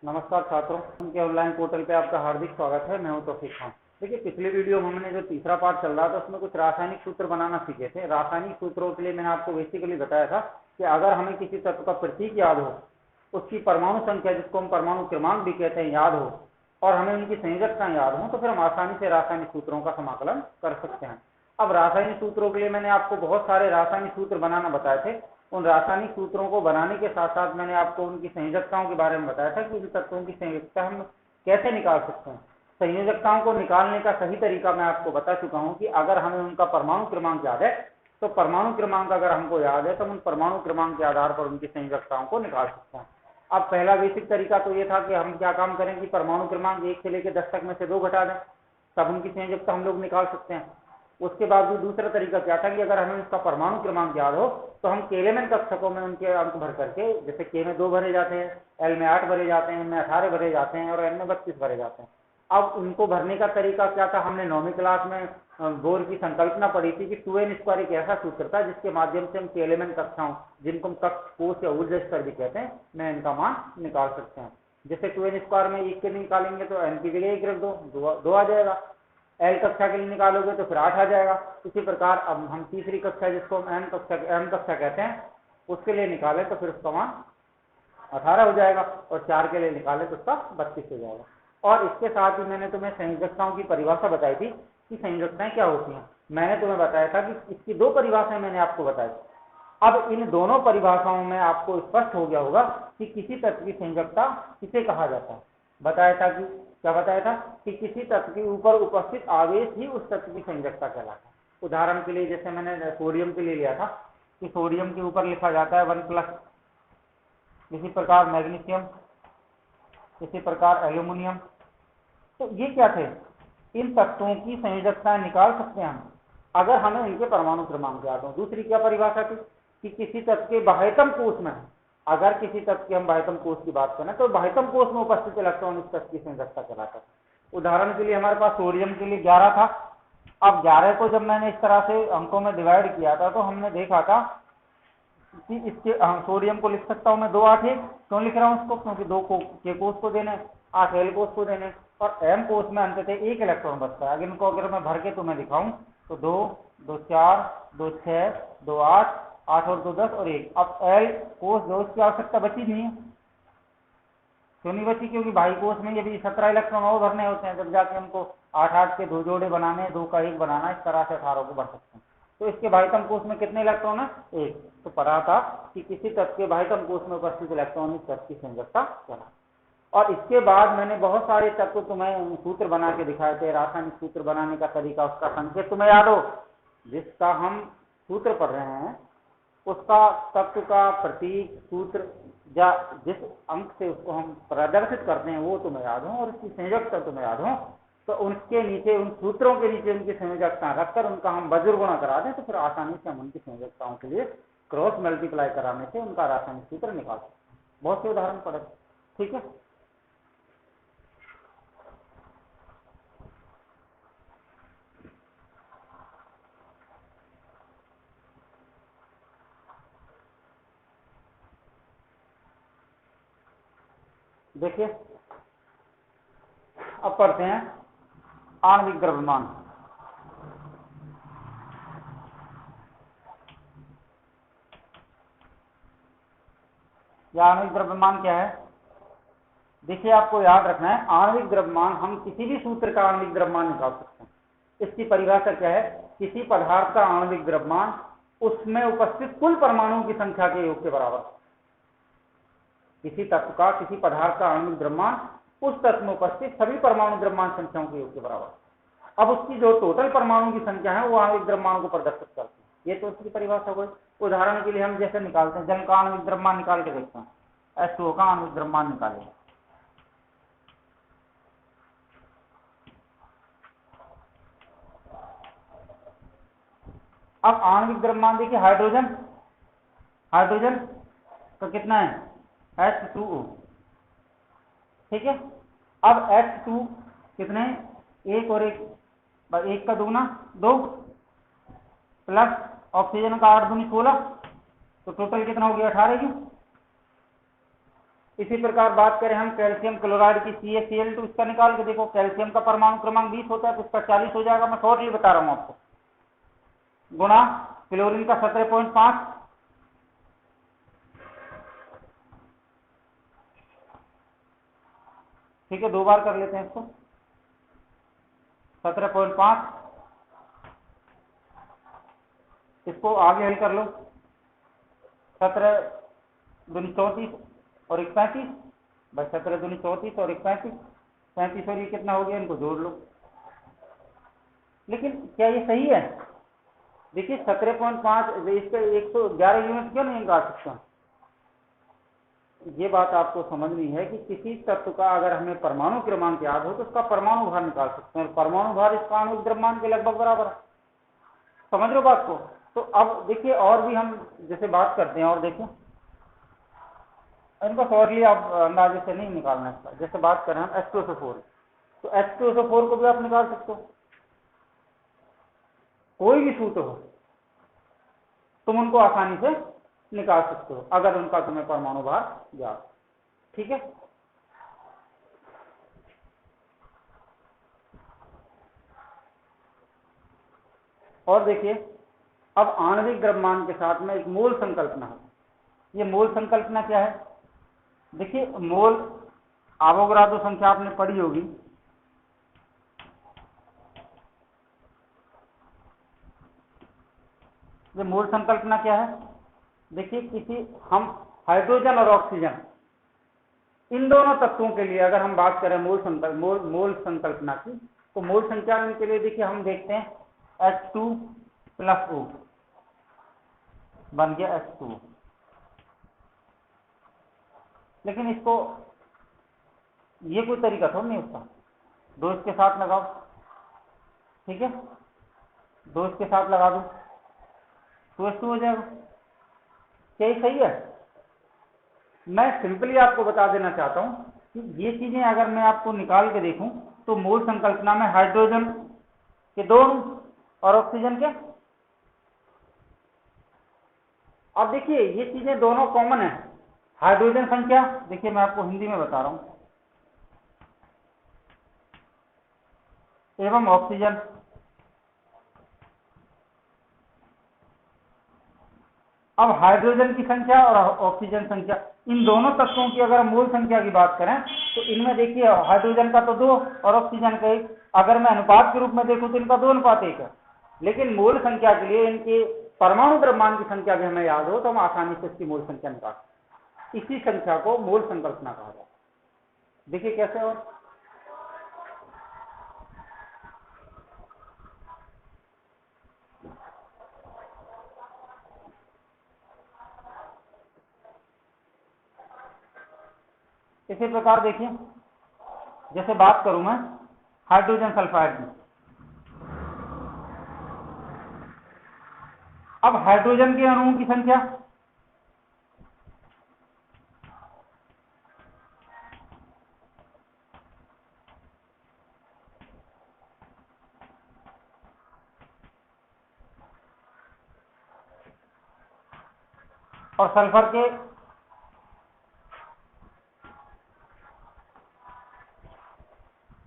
नमस्कार छात्रों, उनके ऑनलाइन पोर्टल पे आपका हार्दिक स्वागत है। मैं हूं तौफीक खान। देखिए, पिछले वीडियो में हमने जो तीसरा पार्ट चल रहा था उसमें कुछ रासायनिक सूत्र बनाना सीखे थे। रासायनिक सूत्रों के लिए मैंने आपको बेसिकली बताया था कि अगर हमें किसी तत्व का प्रतीक याद हो, उसकी परमाणु संख्या जिसको हम परमाणु क्रमांक भी कहते हैं याद हो, और हमें उनकी संयोजकता याद हो, तो फिर हम आसानी से रासायनिक सूत्रों का समाकलन कर सकते हैं। अब रासायनिक सूत्रों के लिए मैंने आपको बहुत सारे रासायनिक सूत्र बनाना बताए थे। उन रासायनिक सूत्रों को बनाने के साथ साथ मैंने आपको उनकी संयोजकताओं के बारे में बताया था कि उन तत्वों की संयोजकता हम कैसे निकाल सकते हैं। संयोजकताओं को निकालने का सही तरीका मैं आपको बता चुका हूं कि अगर हमें उनका परमाणु क्रमांक याद है तो परमाणु क्रमांक अगर हमको याद है तो उन परमाणु क्रमांक के आधार पर उनकी संयोजकताओं को निकाल सकते हैं। अब पहला बेसिक तरीका तो ये था कि हम क्या काम करें कि परमाणु क्रमांक 1 से लेकर 10 तक में से 2 घटा दें, तब उनकी संयोजकता हम लोग निकाल सकते हैं। उसके बाद भी दूसरा तरीका क्या था कि अगर हमें उसका परमाणु क्रमांक याद हो तो हम केलेमेन कक्षकों में उनके अंक भर करके, जैसे के में 2 भरे जाते हैं, एल में 8 भरे जाते हैं, एम में 18 भरे जाते हैं और एन में 32 भरे जाते हैं। अब उनको भरने का तरीका क्या था, हमने 9वीं क्लास में बोर की संकल्पना पढ़ी थी कि 2n² एक ऐसा सूत्र था जिसके माध्यम से हम केलेमेन कक्षाओं, जिनको हम कक्ष, कोष या ऊर्जा स्तर भी कहते हैं, में इनका मान निकाल सकते हैं। जैसे 2n² में 1 के निकालेंगे तो n की जगह 1 रख दो, 2 आ जाएगा। एल कक्षा के लिए निकालोगे तो फिर 8 आ जाएगा। इसी प्रकार अब हम तीसरी कक्षा, जिसको हम एम कक्षा कहते हैं, उसके लिए निकाले तो फिर उसका मान 18 हो जाएगा, और 4 के लिए निकाले तो उसका 32 हो जाएगा। और इसके साथ ही मैंने तुम्हें संयोजकताओं की परिभाषा बताई थी कि संयोजकताएं क्या होती हैं। मैंने तुम्हें बताया था कि इसकी 2 परिभाषाएं मैंने आपको बताई। अब इन दोनों परिभाषाओं में आपको स्पष्ट हो गया होगा कि किसी तत्व की संयोजकता किसे कहा जाता है। बताया था कि क्या बताया था कि किसी तत्व के ऊपर उपस्थित आवेश ही उस तत्व की संयोजकता कहलाता है। उदाहरण के लिए जैसे मैंने सोडियम के लिए लिया था कि सोडियम के ऊपर लिखा जाता है 1+, इसी प्रकार मैग्नीशियम, इसी प्रकार एल्यूमिनियम। तो ये क्या थे, इन तत्वों की संयोजकता निकाल सकते हैं हम अगर हमें इनके परमाणु क्रमांक याद हो। दूसरी क्या परिभाषा थी कि किसी तत्व के बाह्यतम कोष में, अगर किसी तत्व के हम बाह्यतम कोष की बात करें तो बाह्यतम कोष में उपस्थित इलेक्ट्रॉन इस तत्व की संयोजकता कहलाता है। उदाहरण के लिए हमारे पास सोडियम के लिए 11 था। अब 11 को जब मैंने इस तरह से अंकों में डिवाइड किया था तो हमने देखा था कि इसके सोडियम को लिख सकता हूं मैं 2 8 1। क्यों लिख रहा हूं उसको, क्योंकि 2 के कोष को देने, 8 एल कोष को देने, और एम कोष में अंततः 1 इलेक्ट्रॉन बचता है। इनको अगर मैं भर के तुम्हें दिखाऊं तो 2 2 4 2 6 2 8 8 और 2 10 और 1। अब एल कोष जो, उसकी आवश्यकता बची नहीं है। क्यों नहीं बची, क्योंकि भाई कोष में ये भी 17 इलेक्ट्रॉन और भरने होते हैं, जब जाके हमको 8 8 के 2 जोड़े बनाने, 2 का 1 बनाना, इस तरह से 18 को भर सकते हैं। तो इसके बाह्यतम कोष में कितने इलेक्ट्रॉन है, 1। तो पढ़ा था कि किसी तत्व के बाह्यतम कोष में उपस्थित इलेक्ट्रॉन इस तत्व की संयोजकता कहलाता है। और इसके बाद मैंने बहुत सारे तत्व तुम्हें सूत्र बना के दिखाए थे। रासायनिक सूत्र बनाने का तरीका, उसका संकेत तुम्हें याद हो, जिसका हम सूत्र पढ़ रहे हैं उसका तत्व का प्रतीक सूत्र या जिस अंक से उसको हम प्रदर्शित करते हैं वो तुम्हें याद हो, और उसकी संयोजकता तुम्हें याद हो, तो उनके नीचे, उन सूत्रों के नीचे उनकी संयोजकता रखकर उनका हम वज्रगुणा करा दें तो फिर आसानी से हम उनकी संयोजकताओं के लिए क्रॉस मल्टीप्लाई कराने से उनका रासायनिक सूत्र निकाल सकते हैं। बहुत से उदाहरण पढ़े, ठीक है। देखिए, अब पढ़ते हैं आणविक द्रव्यमान। आणविक द्रव्यमान क्या है, देखिए आपको याद रखना है, आणविक द्रव्यमान, हम किसी भी सूत्र का आणविक द्रव्यमान निकाल सकते हैं। इसकी परिभाषा क्या है, किसी पदार्थ का आणविक द्रव्यमान उसमें उपस्थित कुल परमाणुओं की संख्या के योग के बराबर। किसी तत्व का, किसी पदार्थ का आणविक द्रव्यमान उस तत्व में उपस्थित सभी परमाणु द्रव्यमान संख्याओं के योग के बराबर। अब उसकी जो टोटल परमाणु की संख्या है वो आणविक द्रव्यमान को प्रदर्शित करती है। ये तो उसकी परिभाषा हो गई। उदाहरण के लिए हम जैसे निकालते हैं, जल का आणविक द्रव्यमान निकाल के देखते हैं, H2O का आणविक द्रव्यमान निकालें। अब आणविक द्रव्यमान देखिए, हाइड्रोजन का कितना है, H2O, ठीक है। अब H2 कितने, 1 और 1 का दूना 2, प्लस ऑक्सीजन का 8 दूनी 16, तो टोटल कितना हो गया, 18 ही। इसी प्रकार बात करें हम कैल्शियम क्लोराइड की CaCl, तो इसका निकाल के देखो, कैल्शियम का परमाणु क्रमांक 20 होता है तो इसका 40 हो जाएगा, मैं शॉर्टली बता रहा हूं आपको, गुणा क्लोरीन का 17.5, ठीक है, 2 बार कर लेते हैं इसको, 17.5, इसको आगे हल कर लो, 17 दूनी 34 और 1 35, बस 17 दूनी 34 और 1 35, 35 और ये कितना हो गया, इनको जोड़ लो। लेकिन क्या ये सही है? देखिए 17.5 इस पे 111 यूनिट क्यों नहीं निकाल सकते? ये बात आपको समझनी है कि किसी तत्व का अगर हमें परमाणु क्रमांक याद हो तो उसका परमाणु भार निकाल सकते हैं, और परमाणु भार इस आणविक द्रव्यमान के लगभग बराबर है। समझ लो बात को? तो अब देखिए और भी हम जैसे बात करते हैं, और देखिए इनको शॉर्टली आप अंदाजे से नहीं निकालना इसका। जैसे बात करें हम H2SO4, तो H2SO4 को भी आप निकाल सकते हो, कोई भी सूत्र हो तुम उनको आसानी से निकाल सकते हो अगर उनका तुम्हें परमाणु भार याद, ठीक है। और देखिए अब आणविक द्रव्यमान के साथ में एक मोल संकल्पना है। ये मोल संकल्पना क्या है? देखिए मोल आवोगाद्रो संख्या आपने पढ़ी होगी, ये मोल संकल्पना क्या है? देखिए किसी हम हाइड्रोजन और ऑक्सीजन इन दोनों तत्वों के लिए अगर हम बात करें मोल संकल्पना की, तो मोल संचालन के लिए देखिए हम देखते हैं H2+O बन गया H2, लेकिन इसको ये कोई तरीका थोड़ा नहीं उसका, 2 इसके साथ लगाओ, ठीक है, 2 इसके साथ लगा दो तो H2 हो जाएगा। क्या ये सही है? मैं सिंपली आपको बता देना चाहता हूं कि ये चीजें अगर मैं आपको निकाल के देखूं तो मोल संकल्पना में हाइड्रोजन के 2 और ऑक्सीजन के, अब देखिए ये चीजें दोनों कॉमन है। हाइड्रोजन संख्या देखिए मैं आपको हिंदी में बता रहा हूं, एवं ऑक्सीजन, अब हाइड्रोजन की संख्या और ऑक्सीजन संख्या, इन दोनों तत्वों की अगर मूल संख्या की बात करें तो इनमें देखिए हाइड्रोजन का तो 2 और ऑक्सीजन का 1, अगर मैं अनुपात के रूप में देखूं तो इनका 2:1 है। लेकिन मूल संख्या के लिए इनके परमाणु द्रव्यमान की संख्या भी हमें याद हो तो हम आसानी से इसकी मूल संख्या निकाल सकते हैं। इसी संख्या को मूल संकल्पना कहा जाता है। देखिए कैसे, और इसी प्रकार देखिए जैसे बात करूं मैं हाइड्रोजन सल्फाइड में, अब हाइड्रोजन के अणुओं की संख्या और सल्फर के,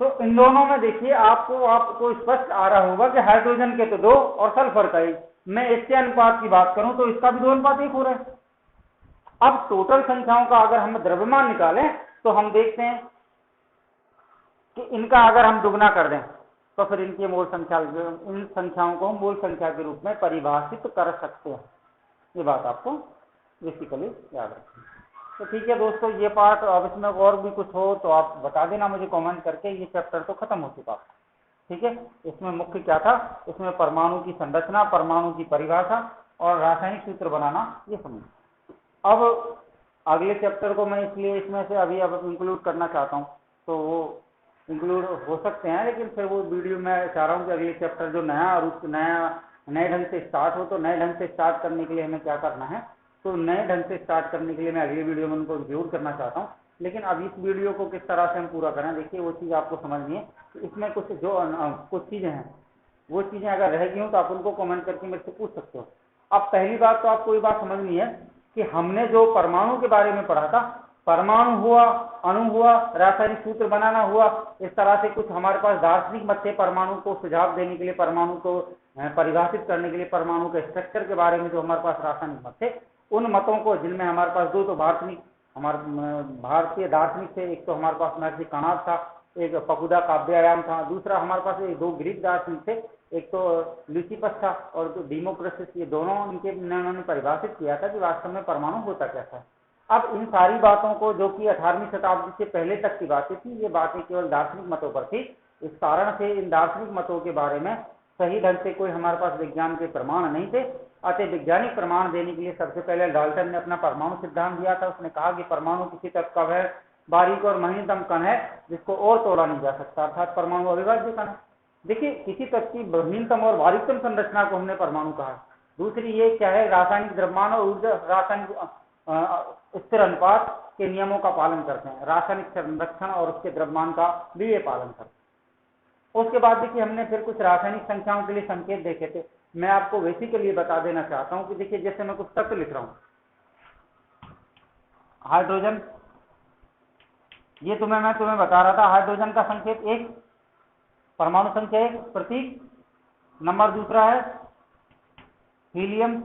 तो इन दोनों में देखिए आपको स्पष्ट आ रहा होगा कि हाइड्रोजन के तो 2 और सल्फर का 1। मैं इसके अनुपात की बात करूं तो इसका भी 2:1 हो रहा है। अब टोटल संख्याओं का अगर हम द्रव्यमान निकालें तो हम देखते हैं कि इनका अगर हम दुगना कर दें तो फिर इनकी मूल संख्या, इन संख्याओं को हम मूल संख्या के रूप में परिभाषित कर सकते हैं। ये बात आपको बेसिकली याद रखनी। तो ठीक है दोस्तों, ये पार्ट, अब इसमें और भी कुछ हो तो आप बता देना मुझे कमेंट करके। ये चैप्टर तो खत्म हो चुका, ठीक है। इसमें मुख्य क्या था, इसमें परमाणु की संरचना, परमाणु की परिभाषा और रासायनिक सूत्र बनाना, ये समझ। अब अगले चैप्टर को मैं इसलिए इसमें से अभी अब इंक्लूड करना चाहता हूँ, तो वो इंक्लूड हो सकते हैं, लेकिन फिर वो वीडियो मैं चाह रहा हूँ कि अगले चैप्टर जो नए ढंग से स्टार्ट हो, तो नए ढंग से स्टार्ट करने के लिए हमें क्या करना है, तो नए ढंग से स्टार्ट करने के लिए मैं अगली वीडियो में उनको इंक्लूड करना चाहता हूँ। लेकिन अब इस वीडियो को किस तरह से हम पूरा करें, देखिए वो चीज़ आपको समझनी है। तो इसमें कुछ चीज़ें हैं, वो चीज़ें अगर रह गई हो तो आप उनको कमेंट करके मेरे से पूछ सकते हो। अब पहली बात तो आपको ये बात समझनी है कि हमने जो परमाणु के बारे में पढ़ा था परमाणु हुआ, अणु हुआ, रासायनिक सूत्र बनाना हुआ, इस तरह से कुछ हमारे पास दार्शनिक मत थे परमाणु को सुझाव देने के लिए, परमाणु को परिभाषित करने के लिए, परमाणु के स्ट्रक्चर के बारे में जो हमारे पास रासायनिक मत थे, उन मतों को, जिनमें हमारे पास दो तो भारतीय दार्शनिक थे, एक तो हमारे पास महर्षि कणाद था, एक फकुदा काव्यायाम था, दूसरा हमारे पास दो ग्रीक दार्शनिक थे, एक तो ल्यूसिपस था और तो डीमोक्रिटस, ये दोनों इन्होंने परिभाषित किया था कि वास्तव में परमाणु होता कैसा है। अब इन सारी बातों को, जो कि 18वीं शताब्दी से पहले तक की बातें थी, ये बातें केवल दार्शनिक मतों पर थी। इस कारण से इन दार्शनिक मतों के बारे में सही ढंग से कोई हमारे पास विज्ञान के प्रमाण नहीं थे। अतः वैज्ञानिक प्रमाण देने के लिए सबसे पहले डाल्टन ने अपना परमाणु सिद्धांत दिया था। उसने कहा कि परमाणु किसी तत्व का वह बारीक और महीनतम कण है जिसको और तोड़ा नहीं जा सकता, अर्थात परमाणु अविभाज्य कण है। देखिए, किसी तत्व की महीनतम और बारीकतम संरचना को हमने परमाणु कहा। दूसरी ये क्या है, रासायनिक द्रव्यमान और ऊर्जा रासायनिक स्थिर अनुपात के नियमों का पालन करते हैं, रासायनिक संरक्षण और उसके द्रव्यमान का भी ये पालन करते हैं। उसके बाद देखिए, हमने फिर कुछ रासायनिक संख्याओं के लिए संकेत देखे थे। मैं आपको वैसी के लिए बता देना चाहता हूं कि देखिए, जैसे मैं कुछ तत्व लिख रहा हूं, हाइड्रोजन, ये मैं तुम्हें बता रहा था, हाइड्रोजन का संकेत 1, परमाणु संख्या 1 प्रतीक नंबर, दूसरा है हीलियम,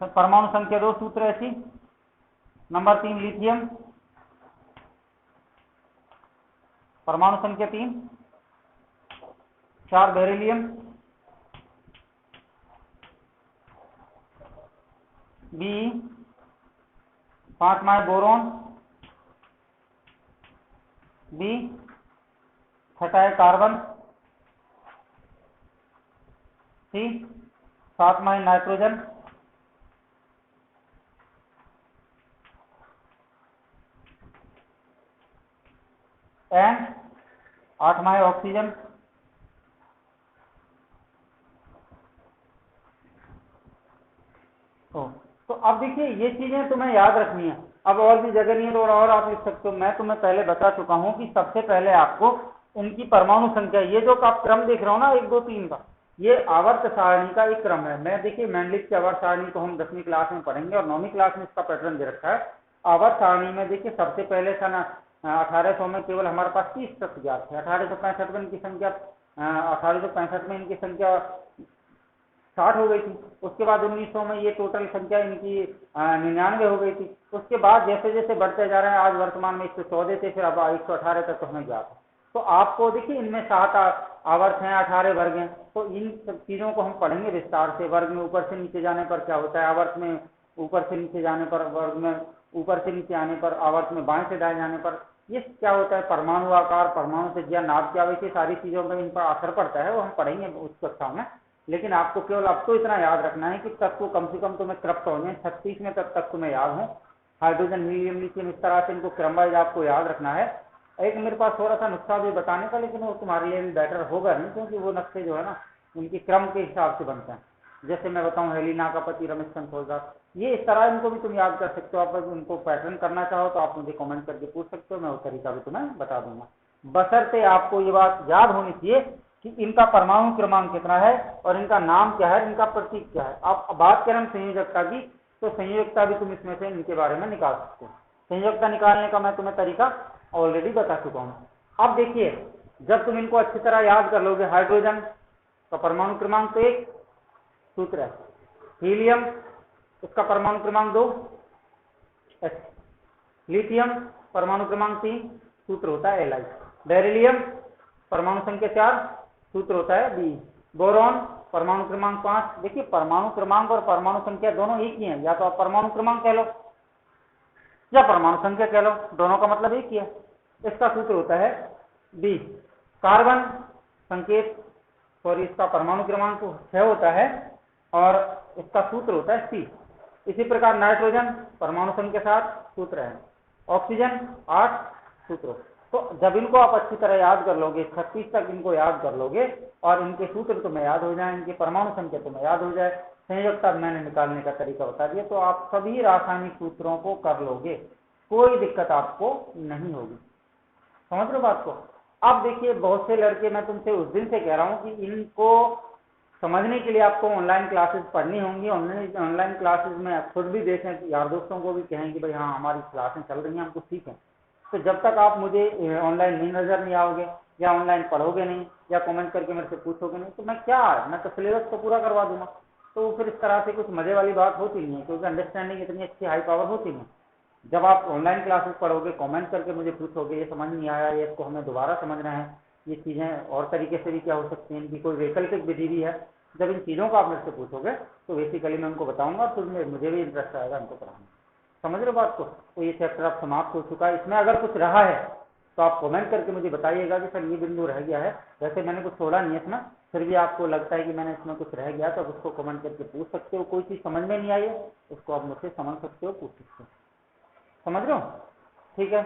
परमाणु संख्या 2 सूत्र ऐसी, नंबर 3 लिथियम, परमाणु संख्या 3, 4 beryllium, B, 5 boron, B, 6 carbon, C, 7 nitrogen, N 8 oxygen, तो अब देखिए, ये चीजें तुम्हें याद रखनी है। अब और भी जगह नहीं है तो और आप लिख सकते हो। मैं तुम्हें पहले बता चुका हूं कि सबसे पहले आपको इनकी परमाणु संख्या, ये जो आप क्रम देख रहे हो ना 1 2 3 का, ये आवर्त सारणी का एक क्रम है। मैं देखिए, मेंडलिक की आवर्त सारणी को हम 10वीं क्लास में पढ़ेंगे और 9वीं क्लास में इसका पैटर्न दे रखा है। आवर्त सारणी में देखिए, सबसे पहले सन 1800 में केवल हमारे पास 30 तत्व ज्ञात थे। 1865 में इनकी संख्या 1865 में इनकी संख्या 60 हो गई थी। उसके बाद 1900 में ये टोटल संख्या इनकी 99 हो गई थी। उसके बाद जैसे जैसे बढ़ते जा रहे हैं, आज वर्तमान में 114 थे, फिर अब 118 तक तो हमें ज्ञात है। तो आपको देखिए, इनमें 7 आवर्त हैं, 18 वर्ग हैं। तो इन सब चीजों को हम पढ़ेंगे विस्तार से। वर्ग में ऊपर से नीचे जाने पर क्या होता है, आवर्त में ऊपर से नीचे जाने पर, वर्ग में ऊपर से नीचे आने पर, आवर्त में बाएं से दाएं जाने पर ये क्या होता है, परमाणु आकार, परमाणु त्रिज्या, नाभ क्या, वैसे सारी चीजों में इन पर असर पड़ता है, वो हम पढ़ेंगे उस कक्षा में। लेकिन आपको केवल अब तो इतना याद रखना है कि तत्व को कम से कम तुम्हें क्रप्ट होने 36 में तक तुम्हें याद हो। हाइड्रोजन, हीलियम, लिथियम, इस तरह से इनको क्रम वाइज आपको याद रखना है। एक मेरे पास थोड़ा सा नुस्खा भी बताने का, लेकिन वो तुम्हारे लिए भी बेटर होगा नहीं, क्योंकि वो नक्शे जो है ना उनकी क्रम के हिसाब से बनते हैं। जैसे मैं बताऊं, हेलिना का पति रमेश कंसोलदास, ये इस तरह इनको भी तुम याद कर सकते हो। आप उनको पैटर्न करना चाहो तो आप मुझे कमेंट करके पूछ सकते हो, मैं वो तरीका भी तुम्हें बता दूंगा। बशर्ते आपको ये बात याद होनी चाहिए कि इनका परमाणु क्रमांक कितना है और इनका नाम क्या है, इनका प्रतीक क्या है। आप बात करें संयोजकता की, तो संयोजकता भी तुम इसमें से इनके बारे में निकाल सकते हो। संयोजकता निकालने का मैं तुम्हें तरीका ऑलरेडी बता चुका हूँ। अब देखिए, जब तुम इनको अच्छी तरह याद कर लोगे, हाइड्रोजन का परमाणु क्रमांक तो 1 सूत्र है, हीलियम इसका परमाणु क्रमांक 2 H, लिथियम परमाणु क्रमांक 3 सूत्र होता है Li, बेरिलियम परमाणु संख्या 4 सूत्र होता है B, बोरॉन परमाणु क्रमांक 5। देखिए, परमाणु क्रमांक और परमाणु संख्या दोनों एक ही हैं, या तो आप परमाणु क्रमांक कह लो या परमाणु संख्या कह लो, दोनों का मतलब एक ही है। इसका सूत्र होता है B। कार्बन संकेत, सॉरी, इसका परमाणु क्रमांक 6 होता है और इसका सूत्र होता है C। इसी प्रकार नाइट्रोजन परमाणु संख्या 7 सूत्र है, ऑक्सीजन 8 सूत्र। तो जब इनको आप अच्छी तरह याद कर लोगे, 36 तक इनको याद कर लोगे और इनके सूत्र तुम्हें याद हो जाए, इनकी परमाणु संख्या तुम्हें याद हो जाए, संयोजकता मैंने निकालने का तरीका बता दिया, तो आप सभी रासायनिक सूत्रों को कर लोगे, कोई दिक्कत आपको नहीं होगी। समझ लो बात को। अब देखिए, बहुत से लड़के, मैं तुमसे उस दिन से कह रहा हूं कि इनको समझने के लिए आपको ऑनलाइन क्लासेस पढ़नी होंगी। ऑनलाइन क्लासेस में खुद भी देखें, यार दोस्तों को भी कहें कि भाई हाँ हमारी क्लासें चल रही हैं, हमको सीखें। तो जब तक आप मुझे ऑनलाइन नहीं नजर नहीं आओगे या ऑनलाइन पढ़ोगे नहीं या कमेंट करके मेरे से पूछोगे नहीं, तो मैं तो सिलेबस तो पूरा करवा दूंगा। तो फिर इस तरह से कुछ मजे वाली बात होती नहीं है, क्योंकि अंडरस्टैंडिंग इतनी अच्छी हाई पावर होती नहीं। जब आप ऑनलाइन क्लासेस पढ़ोगे, कमेंट करके मुझे पूछोगे ये समझ नहीं आया, ये इसको हमें दोबारा समझना है, ये चीज़ें और तरीके से भी क्या हो सकती हैं, इनकी कोई वैकल्पिक विधि भी है, जब इन चीज़ों को आप मेरे से पूछोगे तो बेसिकली मैं उनको बताऊंगा, तो मुझे भी इंटरेस्ट आएगा इनको पढ़ाने। समझ रहे हो बात को? तो ये चैप्टर अब समाप्त हो चुका है। इसमें अगर कुछ रहा है तो आप कमेंट करके मुझे बताइएगा कि सर ये बिंदु रह गया है। वैसे मैंने कुछ छोड़ा नहीं है इसमें, फिर भी आपको लगता है कि मैंने इसमें कुछ रह गया तो आप उसको कमेंट करके पूछ सकते हो। कोई चीज़ समझ में नहीं आई है उसको आप मुझसे समझ सकते हो, पूछ सकते हो। समझ रहे हो? ठीक है।